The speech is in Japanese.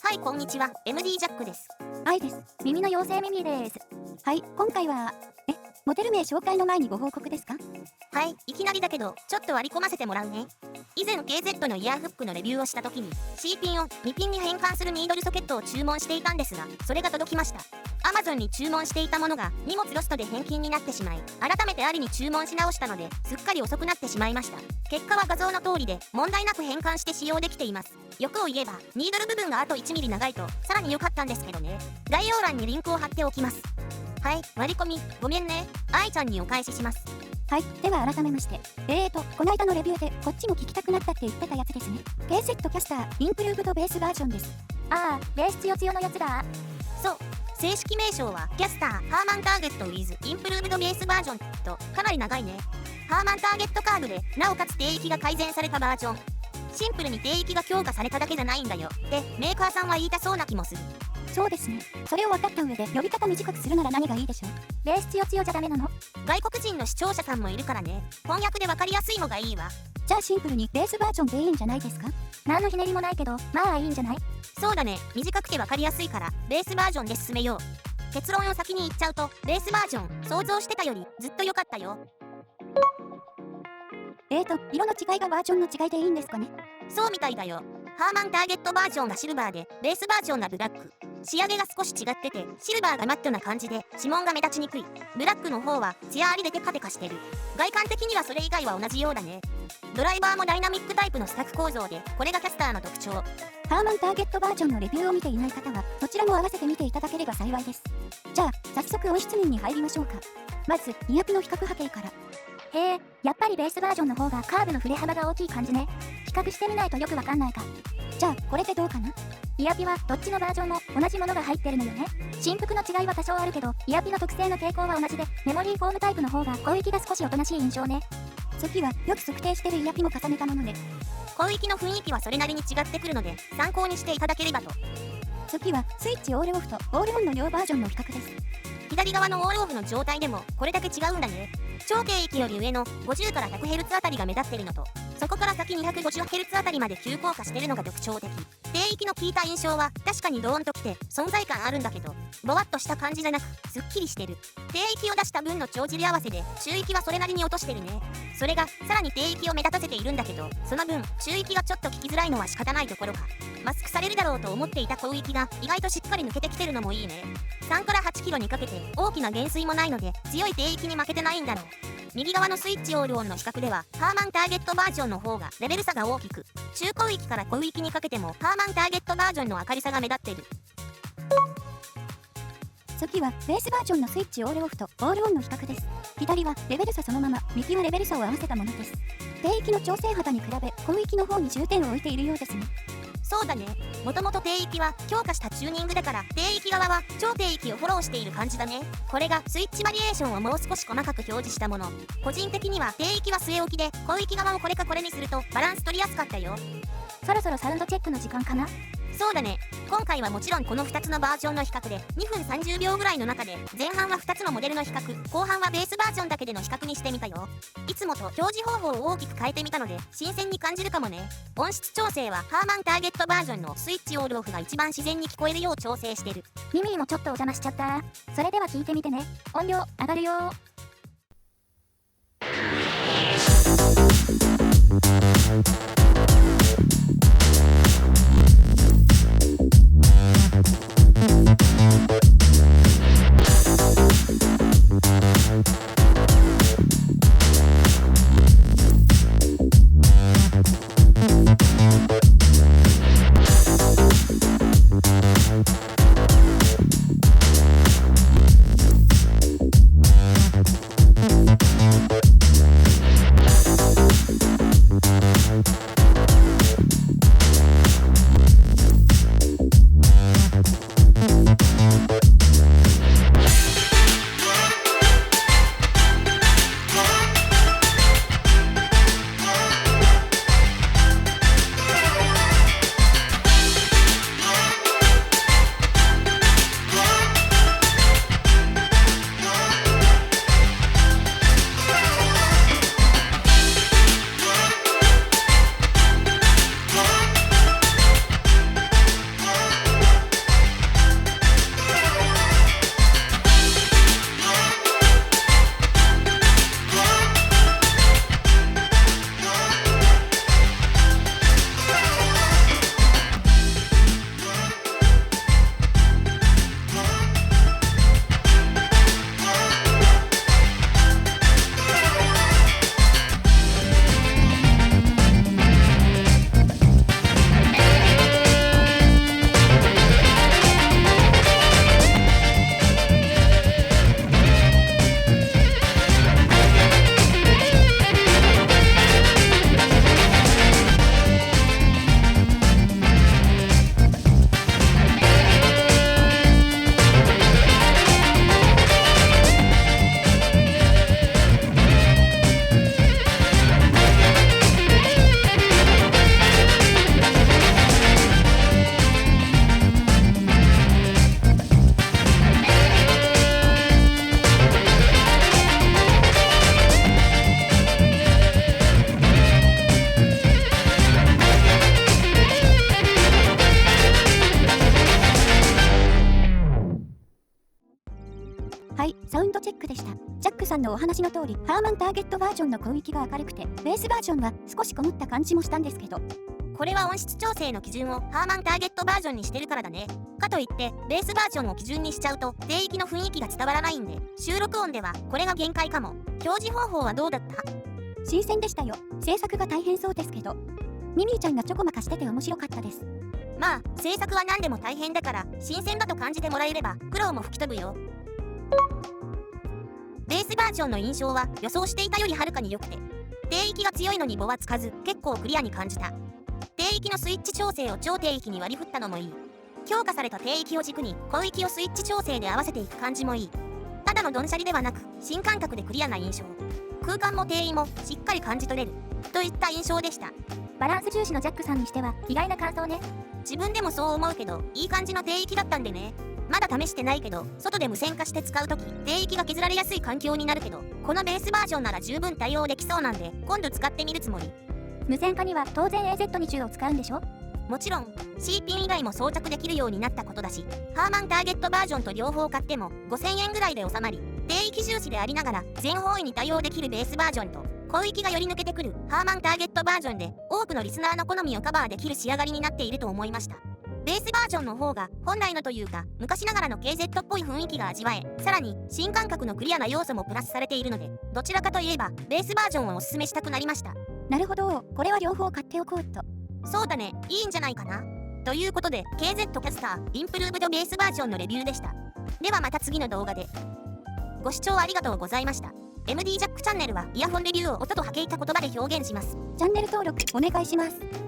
はい、こんにちは。MD ジャックです。愛です。耳の妖精ミミです。はい、今回は、モデル名紹介の前にご報告ですか？はい、いきなりだけど、ちょっと割り込ませてもらうね。以前 KZ のイヤーフックのレビューをした時に C ピンを2ピンに変換するニードルソケットを注文していたんですが、それが届きました。Amazon に注文していたものが荷物ロストで返金になってしまい、改めてアリに注文し直したので、すっかり遅くなってしまいました。結果は画像の通りで問題なく変換して使用できています。欲を言えば、ニードル部分があと 1mm 長いとさらに良かったんですけどね。概要欄にリンクを貼っておきます。はい、割り込み、ごめんね。愛ちゃんにお返しします。はい、では改めまして。この間のレビューでこっちも聞きたくなったって言ってたやつですね。KZ キャスターインプルーブドベースバージョンです。ああ、ベースつよつよのやつだ。そう、正式名称はキャスターハーマンターゲットウィズインプルーブドベースバージョンとかなり長いね。ハーマンターゲットカードでなおかつ定域が改善されたバージョン。シンプルに定域が強化されただけじゃないんだよってメーカーさんは言いたそうな気もする。そうですね。それを分かった上で呼び方短くするなら何がいいでしょう？ベースつよつよじゃダメなの？外国人の視聴者さんもいるからね。翻訳で分かりやすいのがいいわ。じゃあシンプルにベースバージョンでいいんじゃないですか？何のひねりもないけど、まあいいんじゃない？そうだね。短くて分かりやすいからベースバージョンで進めよう。結論を先に言っちゃうと、ベースバージョン想像してたよりずっと良かったよ。色の違いがバージョンの違いでいいんですかね？そうみたいだよ。ハーマンターゲットバージョンがシルバーで、ベースバージョンがブラック。仕上げが少し違ってて、シルバーがマットな感じで指紋が目立ちにくい。ブラックの方はツヤありでテカテカしてる。外観的にはそれ以外は同じようだね。ドライバーもダイナミックタイプのスタッフ構造で、これがキャスターの特徴。ハーマンターゲットバージョンのレビューを見ていない方は、そちらも合わせて見ていただければ幸いです。じゃあ、早速音質面に入りましょうか。まず、イヤピの比較波形から。へえ、やっぱりベースバージョンの方がカーブの振れ幅が大きい感じね。比較してみないとよくわかんないか。じゃあ、これでどうかな？イヤピはどっちのバージョンも同じものが入ってるのよね。振幅の違いは多少あるけど、イヤピの特性の傾向は同じで、メモリーフォームタイプの方が広域が少しおとなしい印象ね。次は、よく測定してるイヤピも重ねたもので。広域の雰囲気はそれなりに違ってくるので、参考にしていただければと。次は、スイッチオールオフとオールオンの両バージョンの比較です。左側のオールオフの状態でもこれだけ違うんだね。超低域より上の50から 100Hz あたりが目立ってるのと、そこから先 250Hz あたりまで急降下してるのが特徴的。低域の効いた印象は確かにドーンときて存在感あるんだけど、ぼわっとした感じじゃなくすっきりしてる。低域を出した分の帳尻合わせで中域はそれなりに落としてるね。それがさらに低域を目立たせているんだけど、その分中域がちょっと聞きづらいのは仕方ないところか。マスクされるだろうと思っていた広域が意外としっかり抜けてきてるのもいいね。3から8キロにかけて大きな減衰もないので強い低域に負けてないんだろう。右側のスイッチオールオンの比較ではハーマンターゲットバージョンの方がレベル差が大きく、中広域から小域にかけてもハーマンターゲットバージョンの明るさが目立ってる。次はベースバージョンのスイッチオールオフとオールオンの比較です。左はレベル差そのまま、右はレベル差を合わせたものです。低域の調整幅に比べ広域の方に重点を置いているようですね。そうだね。もともと低域は強化したチューニングだから、低域側は超低域をフォローしている感じだね。これがスイッチバリエーションをもう少し細かく表示したもの。個人的には低域は据え置きで、広域側をこれかこれにするとバランス取りやすかったよ。そろそろサウンドチェックの時間かな？そうだね。今回はもちろんこの2つのバージョンの比較で2分30秒ぐらいの中で、前半は2つのモデルの比較、後半はベースバージョンだけでの比較にしてみたよ。いつもと表示方法を大きく変えてみたので新鮮に感じるかもね。音質調整はハーマンターゲットバージョンのスイッチオールオフが一番自然に聞こえるよう調整してる。ミミもちょっとお邪魔しちゃった。それでは聞いてみてね。音量上がるよ。Thank you. でした。ジャックさんのお話の通り、ハーマンターゲットバージョンの攻撃が明るくて、ベースバージョンは少しこもった感じもしたんですけど、これは音質調整の基準をハーマンターゲットバージョンにしてるからだね。かといってベースバージョンを基準にしちゃうと低域の雰囲気が伝わらないんで、収録音ではこれが限界かも。表示方法はどうだった？新鮮でしたよ。制作が大変そうですけど、ミミィちゃんがちょこまかしてて面白かったです。まあ制作は何でも大変だから新鮮だと感じてもらえれば苦労も吹き飛ぶよ。ベースバージョンの印象は予想していたよりはるかに良くて、低域が強いのにボはつかず結構クリアに感じた。低域のスイッチ調整を超低域に割り振ったのもいい。強化された低域を軸に高域をスイッチ調整で合わせていく感じもいい。ただのドンシャリではなく新感覚でクリアな印象。空間も定位もしっかり感じ取れるといった印象でした。バランス重視のジャックさんにしては意外な感想ね。自分でもそう思うけどいい感じの低域だったんでね。まだ試してないけど外で無線化して使うとき低域が削られやすい環境になるけど、このベースバージョンなら十分対応できそうなんで今度使ってみるつもり。無線化には当然 AZ20 を使うんでしょ？もちろん C ピン以外も装着できるようになったことだし、ハーマンターゲットバージョンと両方買っても5000円ぐらいで収まり、低域重視でありながら全方位に対応できるベースバージョンと広域がより抜けてくるハーマンターゲットバージョンで多くのリスナーの好みをカバーできる仕上がりになっていると思いました。ベースバージョンの方が本来のというか昔ながらの KZ っぽい雰囲気が味わえ、さらに新感覚のクリアな要素もプラスされているので、どちらかといえばベースバージョンをおすすめしたくなりました。なるほど、これは両方買っておこうと。そうだね、いいんじゃないかな。ということで KZ キャスターインプルーブドベースバージョンのレビューでした。ではまた次の動画で。ご視聴ありがとうございました。MD ジャックチャンネルはイヤホンレビューを音と波形た言葉で表現します。チャンネル登録お願いします。